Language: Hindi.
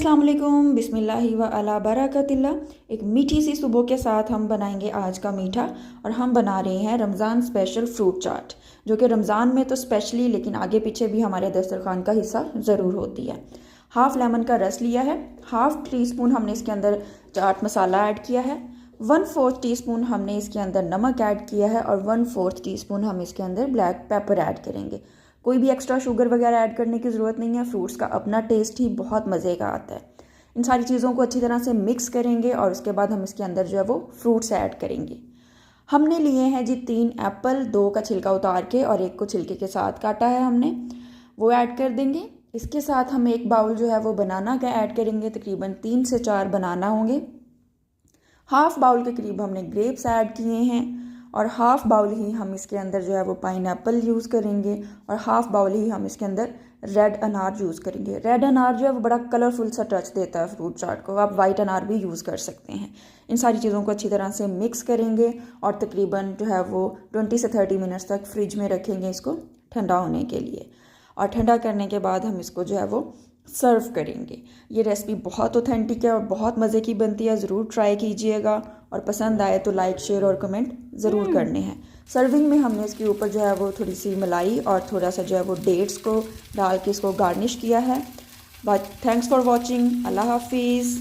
अस्सलाम वालेकुम, बिस्मिल्लाहि व अला बरकतिल्लाह। एक मीठी सी सुबह के साथ हम बनाएंगे आज का मीठा, और हम बना रहे हैं रमज़ान स्पेशल फ्रूट चाट, जो कि रमज़ान में तो स्पेशली लेकिन आगे पीछे भी हमारे दस्तरखान का हिस्सा ज़रूर होती है। हाफ़ लेमन का रस लिया है, हाफ़ टी स्पून हमने इसके अंदर चाट मसाला ऐड किया है, 1/4 टीस्पून हमने इसके अंदर नमक ऐड किया है, और 1/4 टीस्पून हम इसके अंदर ब्लैक पेपर ऐड करेंगे। कोई भी एक्स्ट्रा शुगर वगैरह ऐड करने की ज़रूरत नहीं है, फ्रूट्स का अपना टेस्ट ही बहुत मज़े का आता है। इन सारी चीज़ों को अच्छी तरह से मिक्स करेंगे और उसके बाद हम इसके अंदर जो है वो फ्रूट्स ऐड करेंगे। हमने लिए हैं जी 3 एप्पल, 2 का छिलका उतार के और 1 को छिलके के साथ काटा है हमने, वो ऐड कर देंगे। इसके साथ हम 1 बाउल जो है वो बनाना का ऐड करेंगे, तकरीबन 3 से 4 बनाना होंगे। हाफ़ बाउल के करीब हमने ग्रेप्स ऐड किए हैं, और हाफ़ बाउल ही हम इसके अंदर जो है वो पाइनएप्पल यूज़ करेंगे, और हाफ़ बाउल ही हम इसके अंदर रेड अनार यूज़ करेंगे। रेड अनार जो है वो बड़ा कलरफुल सा टच देता है फ्रूट चाट को, आप वाइट अनार भी यूज़ कर सकते हैं। इन सारी चीज़ों को अच्छी तरह से मिक्स करेंगे और तकरीबन जो है वो 20 से 30 मिनट्स तक फ्रिज में रखेंगे इसको ठंडा होने के लिए, और ठंडा करने के बाद हम इसको जो है वो सर्व करेंगे। ये रेसिपी बहुत ऑथेंटिक है और बहुत मज़े की बनती है, ज़रूर ट्राई कीजिएगा, और पसंद आए तो लाइक, शेयर और कमेंट ज़रूर करने हैं। सर्विंग में हमने इसके ऊपर जो है वो थोड़ी सी मलाई और थोड़ा सा जो है वो डेट्स को डाल के इसको गार्निश किया है। But thanks for watching. Allah हाफिज़।